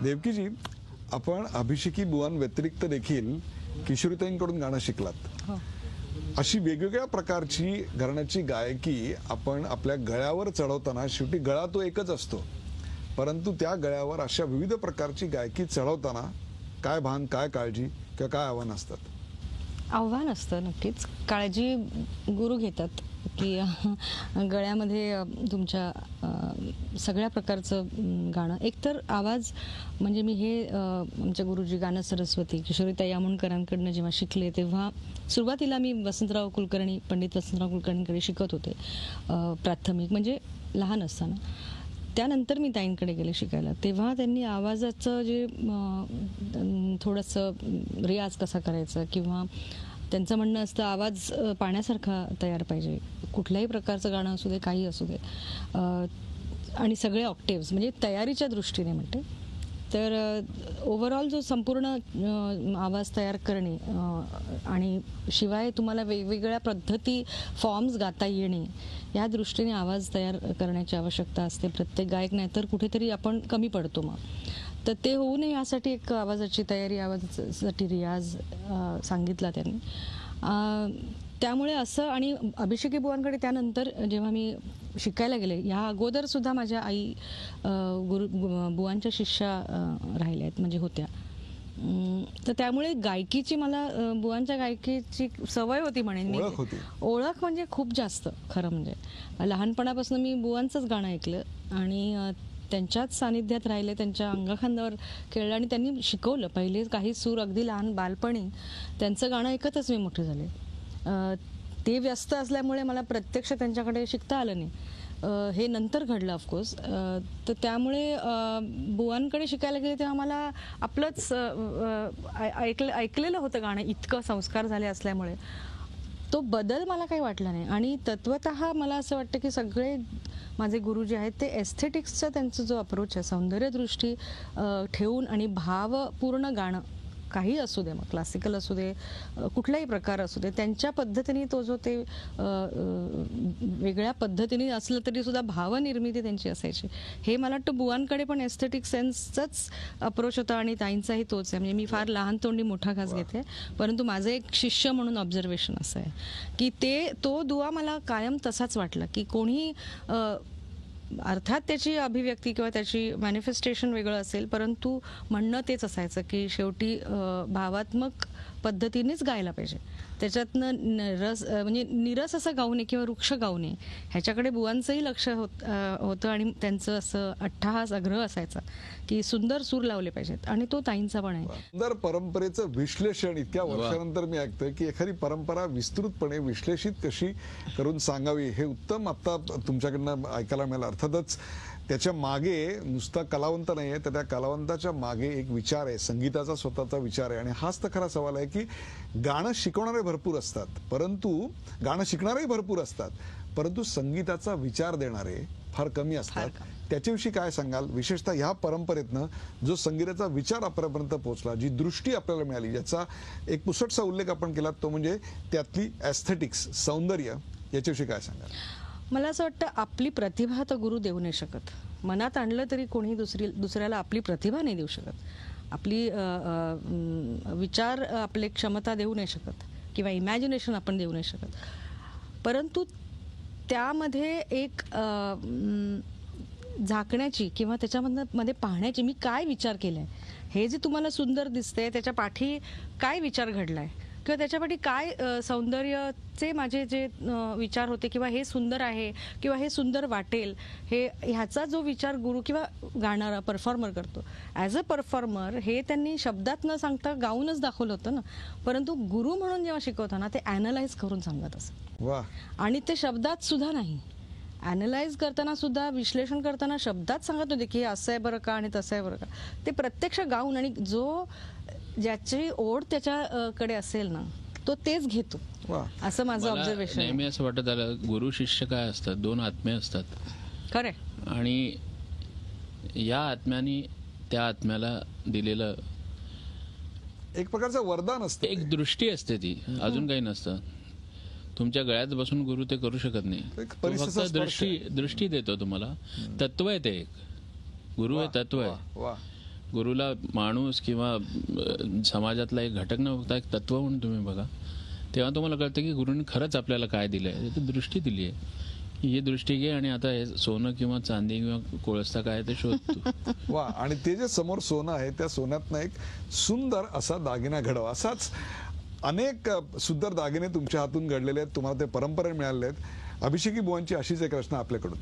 देवकीजी, आपण अभिषेकी बुवांव्यतिरिक्त देखील किशोरीताईंकडून गाणं शिकलात. अशी वेगवेगळ्या प्रकारची घराण्याची गायकी आपण आपल्या गळ्यावर चढवताना, शेवटी गळा तो एकच असतो, परंतु त्या गळ्यावर अशा विविध प्रकारची गायकी चढवताना काय भान, काय काळजी किंवा काय आव्हान असतात? आव्हान असतं नक्कीच. काळजी गुरु घेतात की गळ्यामध्ये तुमच्या सगळ्या प्रकारचं गाणं. एकतर आवाज म्हणजे मी हे आमच्या गुरुजी गाणं सरस्वती किशोरीताई आमोणकरांकडनं जेव्हा शिकले तेव्हा सुरुवातीला मी वसंतराव कुलकर्णी, पंडित वसंतराव कुलकर्णींकडे शिकत होते प्राथमिक, म्हणजे लहान असताना. त्यानंतर मी ताईंकडे गेले शिकायला. तेव्हा त्यांनी आवाजाचं जे थोडंसं रियाज कसा करायचा, किंवा त्यांचं म्हणणं असतं आवाज पाण्यासारखा तयार पाहिजे, कुठल्याही प्रकारचं गाणं असू दे, काही असू दे, आणि सगळे ऑक्टेव्स, म्हणजे तयारीच्या दृष्टीने म्हणते. तर ओव्हरऑल जो संपूर्ण आवाज तयार करणे आणि शिवाय तुम्हाला वेगवेगळ्या पद्धती फॉर्म्स गाता येणे, या दृष्टीने आवाज तयार करण्याची आवश्यकता असते प्रत्येक गायक, नाही तर कुठेतरी आपण कमी पडतो. मग तर ते होऊ नये यासाठी एक आवाजाची तयारी, आवाजासाठी रियाज सांगितला त्यांनी. त्यामुळे असं. आणि अभिषेकी बुवांकडे त्यानंतर जेव्हा मी शिकायला गेले, ह्या अगोदर सुद्धा माझ्या आई बुवांच्या शिष्या राहिल्या आहेत, म्हणजे होत्या. तर त्यामुळे गायकीची मला बुवांच्या गायकीची सवय होती म्हणेन मी. ओळख म्हणजे खूप जास्त. खरं म्हणजे लहानपणापासून मी बुवांचंच गाणं ऐकलं आणि त्यांच्याच सानिध्यात राहिले, त्यांच्या अंगाखांद्यावर खेळलं आणि त्यांनी शिकवलं. पहिले काही सूर अगदी लहान बालपणी त्यांचं गाणं ऐकतच मी मोठे झाले. ते व्यस्त असल्यामुळे मला प्रत्यक्ष त्यांच्याकडे शिकता आलं नाही. हे नंतर घडलं ऑफकोर्स. तर त्यामुळे बुवांकडे शिकायला गेले तेव्हा मला आपलंच ऐकलेलं होतं गाणं, इतकं संस्कार झाले असल्यामुळे तो बदल मला काही वाटला नाही. आणि तत्वतः मला असं वाटतं की सगळे माझे गुरु जे आहेत ते एस्थेटिक्सचा त्यांचा जो अप्रोच आहे, सौंदर्यदृष्टी ठेवून आणि भावपूर्ण गाणं, काही असू दे, मग क्लासिकल असू दे, कुठलाही प्रकार असू दे, त्यांच्या पद्धतीने तो जो ते वेगळ्या पद्धतीने असलं तरी सुद्धा भावनिर्मिती त्यांची असायची. हे मला वाटतं बुवांकडे पण एस्थेटिक सेन्सचाच अप्रोच होता आणि ताईंचाही तोच आहे. म्हणजे मी फार लहान तोंडी मोठा घास घेते, परंतु माझं एक शिष्य म्हणून ऑब्झर्वेशन असं आहे की तो दुवा मला कायम तसाच वाटला की कोणी अर्थात त्याची अभिव्यक्ती किंवा त्याची मॅनिफेस्टेशन वेगळं असेल, परंतु म्हणणं तेच असायचं की शेवटी भावात्मक पद्धतीनेच गायला पाहिजे. त्याच्यातनं रस म्हणजे निरस असं गाऊ नये किंवा वृक्ष गाऊ नये, ह्याच्याकडे बुवांचंही लक्ष होतं आणि त्यांचं असं अट्टहास आग्रह असायचा की सुंदर सूर लावले पाहिजेत, आणि तो ताईंचा पण आहे. सुंदर परंपरेचं विश्लेषण इतक्या वर्षानंतर मी ऐकतोय की एखादी परंपरा विस्तृतपणे विश्लेषित कशी करून सांगावी, हे उत्तम आता तुमच्याकडनं ऐकायला मिळालं. अर्थातच त्याच्या मागे नुसता कलावंत नाही आहे, तर त्या कलावंताच्या मागे एक विचार आहे, संगीताचा स्वतःचा विचार आहे. आणि हाच तर खरा सवाल आहे की गाणं शिकवणारे भरपूर असतात, परंतु गाणं शिकणारेही भरपूर असतात, परंतु संगीताचा विचार देणारे फार कमी असतात. त्याच्याविषयी काय सांगाल? विशेषतः ह्या परंपरेतनं जो संगीताचा विचार आपल्यापर्यंत पोहोचला, जी दृष्टी आपल्याला मिळाली, याचा एक पुसटसा उल्लेख आपण केला, तो म्हणजे त्यातली एस्थेटिक्स, सौंदर्य, याच्याविषयी काय सांगाल? मला असं वाटतं आपली प्रतिभा तर गुरु देऊ नाही शकत. मनात आणलं तरी कोणी दुसऱ्याला आपली प्रतिभा नाही देऊ शकत. आपली विचार, आपली क्षमता देऊ नाही शकत किंवा इमॅजिनेशन आपण देऊ नाही शकत. परंतु त्यामध्ये एक झाकण्याची किंवा त्याच्यामध्ये पाहण्याची, मी काय विचार केलाय, हे जे तुम्हाला सुंदर दिसतंय त्याच्या पाठी काय विचार घडलाय, किंवा त्याच्यापाठी काय सौंदर्याचे माझे जे विचार होते, किंवा हे सुंदर आहे किंवा हे सुंदर वाटेल, ह्याचा जो विचार गुरु किंवा गाणारा परफॉर्मर करतो. ॲज अ परफॉर्मर हे त्यांनी शब्दात न सांगता गाऊनच दाखवलं होतं ना, परंतु गुरु म्हणून जेव्हा शिकवताना ते ॲनलाइज करून सांगत असत. आणि ते शब्दात सुद्धा नाही, ॲनलाइज करताना सुद्धा, विश्लेषण करताना शब्दात सांगत होते की असं आहे बरं का आणि तसं आहे बरं का. ते प्रत्यक्ष गाऊन, आणि ज्याची ओढ त्याच्याकडे असेल ना, तो तेच घेतो, असं माझं ऑब्झर्वेशन. नेहमी असं वाटत आलं, गुरु शिष्य काय असतात, दोन आत्मे असतात. खरे. आणि या आत्म्याने त्या आत्म्याला दिलेलं एक प्रकारचं वरदान असतं, एक दृष्टी असते, ती अजून काही नसतं. तुमच्या गळ्यात बसून गुरु ते करू शकत नाही, फक्त दृष्टी देतो तुम्हाला. तत्व आहे ते, एक गुरु हे तत्व आहे. गुरुला माणूस किंवा समाजातला एक घटक न बघता एक तत्व म्हणून तुम्ही बघा, तेव्हा तुम्हाला कळतं की गुरुंनी खरंच आपल्याला काय दिलं आहे. ती दृष्टी दिली आहे की ही दृष्टी घे आणि आता हे सोनं किंवा चांदी किंवा कोळसा काय ते शोधतो. वा. आणि ते जे समोर सोनं आहे त्या सोन्यातनं एक सुंदर असा दागिना घडवा. असाच अनेक सुंदर दागिने तुमच्या हातून घडलेले आहेत, तुम्हाला ते परंपरेने मिळालेले आहेत. अभिषेकी बुवांची अशीच एक रचना आपल्याकडून.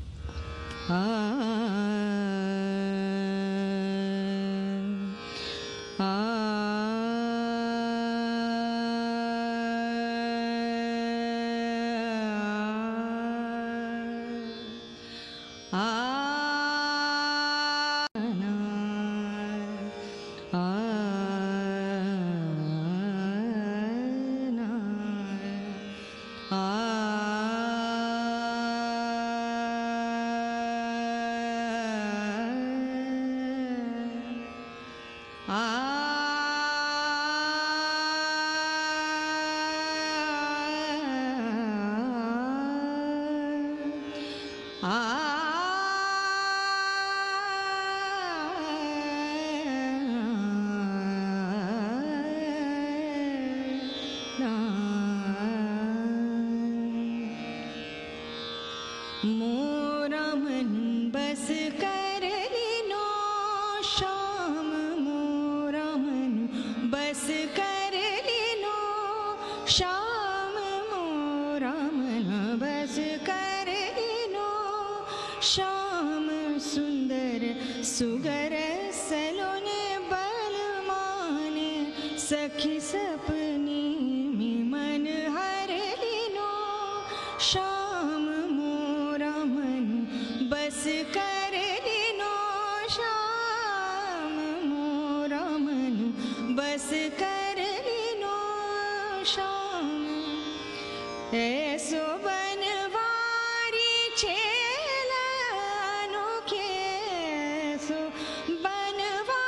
मोरा मन बस कर लीनो श्याम, मोरा मन बस कर लीनो श्याम, मोरा मन बस कर लीनो श्याम, सुंदर सुगर सलोने बलमान, सखी सपनी में मन हर लीनो श्याम, बस कर लीनो श्याम, मोरा मन बस कर लीनो श्याम. ऐसो बनवारी छेल अनोखे, ऐसो बनवा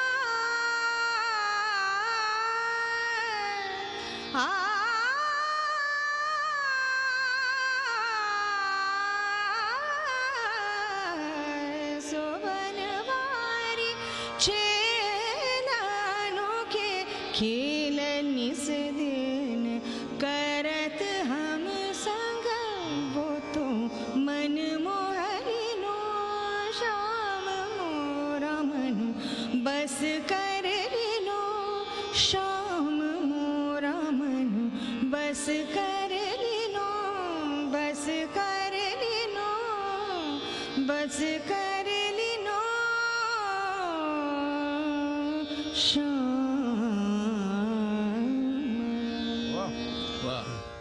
खेल निस दिन करत हम संग, वो तो मन मोहरिनो श्याम, मोरा मन बस कर लीनो श्याम, मोरा मन बस कर लीनो, बस कर लीनो, बस कर लीनो श्याम.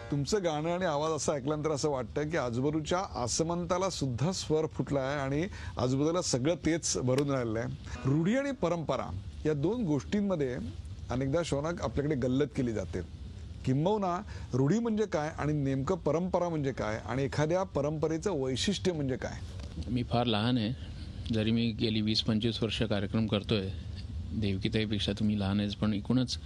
तुमचं गाणं आणि आवाज असा ऐकल्यानंतर असं वाटतं की आजूबाजूच्या आसमंताला सुद्धा स्वर फुटला आहे आणि आजूबाजूला सगळं तेच भरून राहिलं आहे. रूढी आणि परंपरा या दोन गोष्टींमध्ये अनेकदा शौनक आपल्याकडे गल्लत केली जाते. किंबहुना रूढी म्हणजे काय आणि नेमकं परंपरा म्हणजे काय आणि एखाद्या परंपरेचं वैशिष्ट्य म्हणजे काय. मी फार लहान आहे, जरी मी गेली 20-25 वर्ष कार्यक्रम करतोय. देवकीताईपेक्षा तुम्ही लहान आहेच, पण एकूणच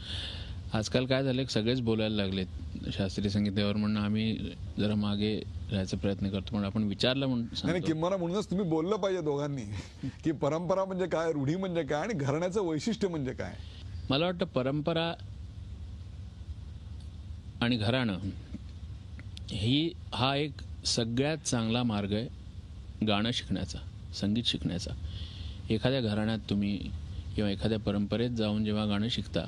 आजकाल काय झालं सगळेच बोलायला लागलेत शास्त्रीय संगीतावर, म्हणून आम्ही जरा मागे राहायचा प्रयत्न करतो. पण आपण विचारलं म्हणून किंवा म्हणूनच तुम्ही बोललं पाहिजे दोघांनी की परंपरा म्हणजे काय, रूढी म्हणजे काय आणि घराण्याचं वैशिष्ट्य म्हणजे काय. मला वाटतं परंपरा आणि घराणं हा एक सगळ्यात चांगला मार्ग आहे गाणं शिकण्याचा, संगीत शिकण्याचा. एखाद्या घराण्यात तुम्ही किंवा एखाद्या परंपरेत जाऊन जेव्हा गाणं शिकता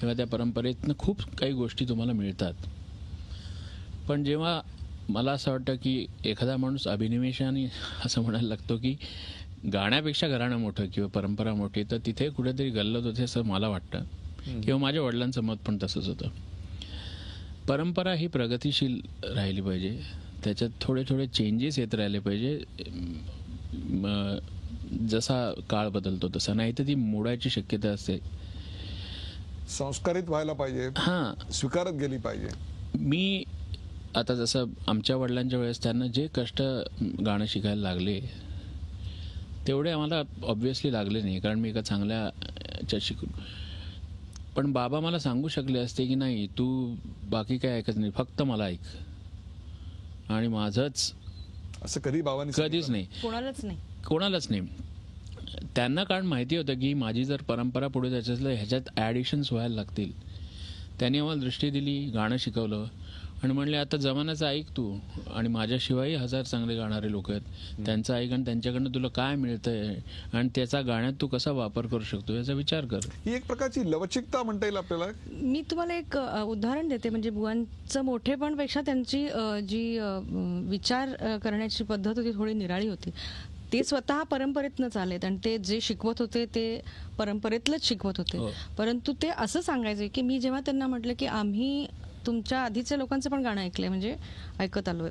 तेव्हा त्या परंपरेतनं खूप काही गोष्टी तुम्हाला मिळतात. पण जेव्हा मला असं वाटतं की एखादा माणूस अभिनिवेशाने असं म्हणायला लागतो की गाण्यापेक्षा घराणं मोठं किंवा परंपरा मोठी, तर तिथे कुठेतरी गल्लत होते असं मला वाटतं. किंवा माझ्या वडिलांचं मत पण तसंच होतं. परंपरा ही प्रगतिशील राहिली पाहिजे, त्याच्यात थोडे थोडे चेंजेस येत राहिले पाहिजे. जसा काळ बदलतो तसा, नाही तर ती मोडायची शक्यता असते. संस्कारित व्हायला पाहिजे, स्वीकारत गेली पाहिजे. मी आता जसं आमच्या वडिलांच्या वेळेस त्यांना जे कष्ट गाणं शिकायला लागले तेवढे आम्हाला ऑब्व्हियसली लागले नाही, कारण मी एका चांगल्या ह्याच्यात शिकून. पण बाबा मला सांगू शकले असते की नाही तू बाकी काय ऐकत नाही, फक्त मला ऐक. आणि माझंच असं कधी बाबांनी कधीच नाही, कोणालाच नाही. त्यांना कारण माहिती होतं की माझी जर परंपरा पुढे जायची असेल तर ह्याच्यात ॲडिशन्स व्हायला लागतील. त्यांनी आम्हाला दृष्टी दिली, गाणं शिकवलं आणि म्हणले आता जमान्याचं ऐक तू, आणि माझ्याशिवायही 1000 चांगले गाणारे लोक आहेत, त्यांचं ऐक आणि त्यांच्याकडनं तुला काय मिळतंय आणि त्याचा गाण्यात तू कसा वापर करू शकतो याचा विचार कर. ही एक प्रकारची लवचिकता म्हणता येईल आपल्याला. मी तुम्हाला एक उदाहरण देते. म्हणजे बुवांचं मोठेपणपेक्षा त्यांची जी विचार करण्याची पद्धत होती थोडी निराळी होती. ते स्वतः परंपरेतनंच आलेत आणि ते जे शिकवत होते ते परंपरेतलंच शिकवत होते. परंतु ते असं सांगायचे की मी जेव्हा त्यांना म्हटलं की आम्ही तुमच्या आधीच्या लोकांचं पण गाणं ऐकलंय, म्हणजे ऐकत आलोय,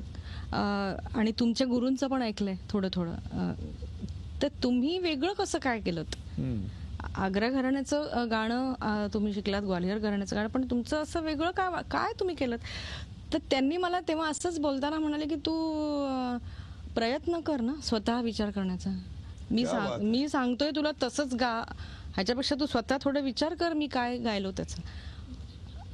आणि तुमच्या गुरूंचं पण ऐकलंय थोडं थोडं, तर तुम्ही वेगळं कसं काय केलं? आग्रा घराण्याचं गाणं तुम्ही शिकलात, ग्वाल्हेर घराण्याचं गाणं, पण तुमचं असं वेगळं काय तुम्ही केलं? तर त्यांनी मला तेव्हा असंच बोलताना म्हणाले की तू प्रयत्न कर ना स्वतः विचार करण्याचा. मी सांगतोय तुला तसंच गा, ह्याच्यापेक्षा तू स्वतः थोडं विचार कर मी काय गायलो त्याचं.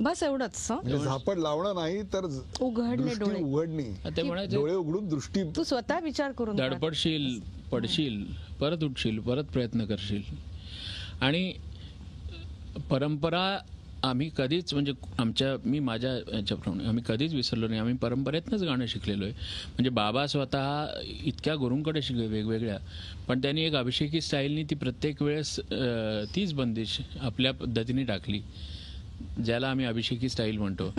बस एवढंच. झापड लावणं नाही तर उघडणे डोळे, उघडणी, ते म्हणायचे डोळे उघडून दृष्टी. तू स्वतः विचार करून धडपडशील, पडशील, परत उठशील, परत प्रयत्न करशील. आणि परंपरा आम्ही कधीच, म्हणजे मी माझ्या याच्याप्रमाणे आम्ही कधीच विसरलो नाही. आम्ही परंपरेतनंच गाणं शिकलेलो आहे. म्हणजे बाबा स्वतः इतक्या गुरूंकडे शिकले वेगवेगळ्या, पण त्यांनी एक अभिषेकी स्टाईलनी ती प्रत्येक वेळेस तीच बंदिश आपल्या पद्धतीने टाकली, ज्याला आम्ही अभिषेकी स्टाईल म्हणतो.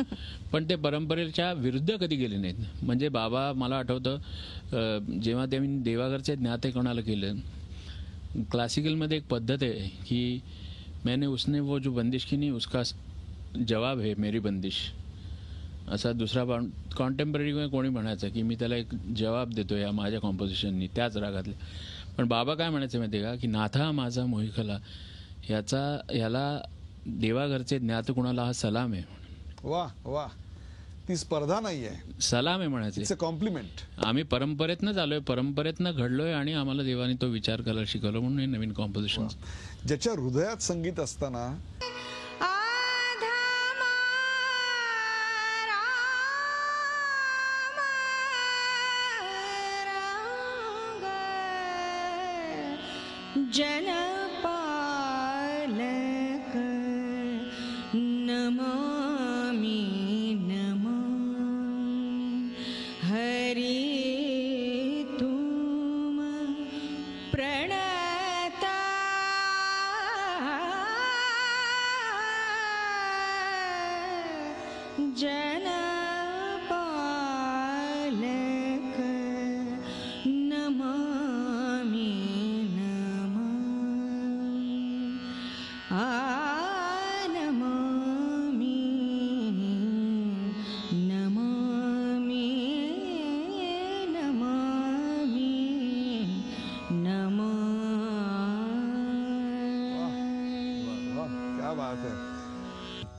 पण ते परंपरेच्या विरुद्ध कधी गेले नाहीत. म्हणजे बाबा, मला आठवतं जेव्हा त्यांनी देवाघरचे ज्ञाते कोणाला केलं, क्लासिकलमध्ये एक पद्धत आहे की मैंने उसने वो जो बंदिश की नहीं उसका जवाब है मेरी बंदिश, असा दुसरा कॉन्टेम्पररी कोणी म्हणायचं की मी त्याला एक जवाब देतो या माझ्या कॉम्पोजिशननी त्याच रागातले. पण बाबा काय म्हणायचं माहिती आहे का, की नाथा माझा मोहिखला याला देवाघरचे ज्ञात कुणाला हा सलाम आहे. वा वा, ती स्पर्धा नाहीये, सलाम आहे म्हणायचे. It's a compliment. आम्ही परंपरेतनं आलोय, परंपरेतनं घडलोय आणि आम्हाला देवाने तो विचार करायला शिकवलं, म्हणून हे नवीन कॉम्पोजिशन. ज्याच्या हृदयात संगीत असताना जनपालक नमामि नमामि हरि तुम प्रणता जनपालक नमामि नमामि नमामि नमामि क्या बात आहे.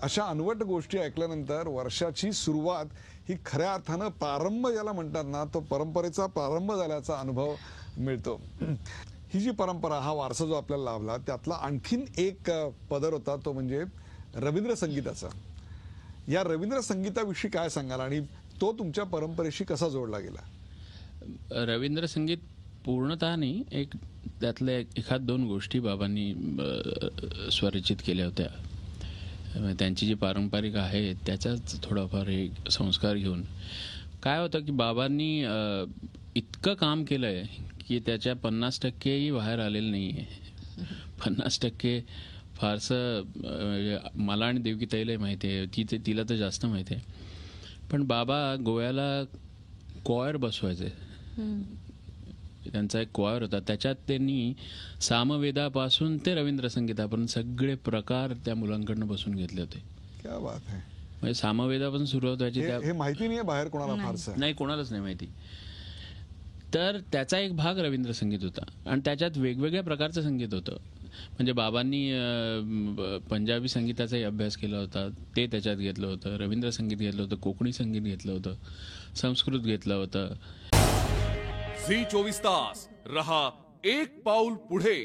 अशा अनवट गोष्टी ऐकल्यानंतर वर्षाची सुरुवात ही खऱ्या अर्थानं प्रारंभ ज्याला म्हणतात ना, तो परंपरेचा प्रारंभ झाल्याचा अनुभव मिळतो. ही जी परंपरा, हा वारसा जो आपल्याला लाभला, त्यातला आणखीन एक पदर होता, तो म्हणजे रवींद्र संगीताचा. या रवींद्र संगीताविषयी काय सांगाल आणि तो तुमच्या परंपरेशी कसा जोडला गेला? रवींद्र संगीत पूर्णतः नाही, त्यातल्या एखाद दोन गोष्टी बाबांनी स्वरचित केल्या होत्या. त्यांची जी पारंपरिक आहे त्याचाच थोडाफार एक संस्कार घेऊन. काय होतं की बाबांनी इतकं काम केलंय की त्याच्या 50%ही बाहेर आलेलं नाही आहे. 50% फारसं मला आणि देवकीताईला माहिती आहे, तिला तर जास्त माहिती आहे. पण बाबा गोव्याला क्वायर बसवायचे. त्यांचा एक क्वायर होता, त्याच्यात त्यांनी सामवेदापासून ते रवींद्र संगीतापर्यंत सगळे प्रकार त्या मुलांकडनं बसून घेतले होते. क्या बात आहे. म्हणजे सामवेदापासून सुरुवात व्हायची. हे माहिती नाही बाहेर कोणाला फारसं? नाही, कोणालाच नाही माहिती. तर त्याचा एक भाग रवींद्र संगीत होता आणि त्याच्यात वेगवेगळ्या प्रकारचं संगीत होतं. म्हणजे बाबांनी पंजाबी संगीताचाही अभ्यास केला होता, ते त्याच्यात घेतलं होतं. रवींद्र संगीत घेतलं होतं, कोकणी संगीत घेतलं होतं, संस्कृत घेतलं होतं. झी 24 तास रहा एक पाऊल पुढे.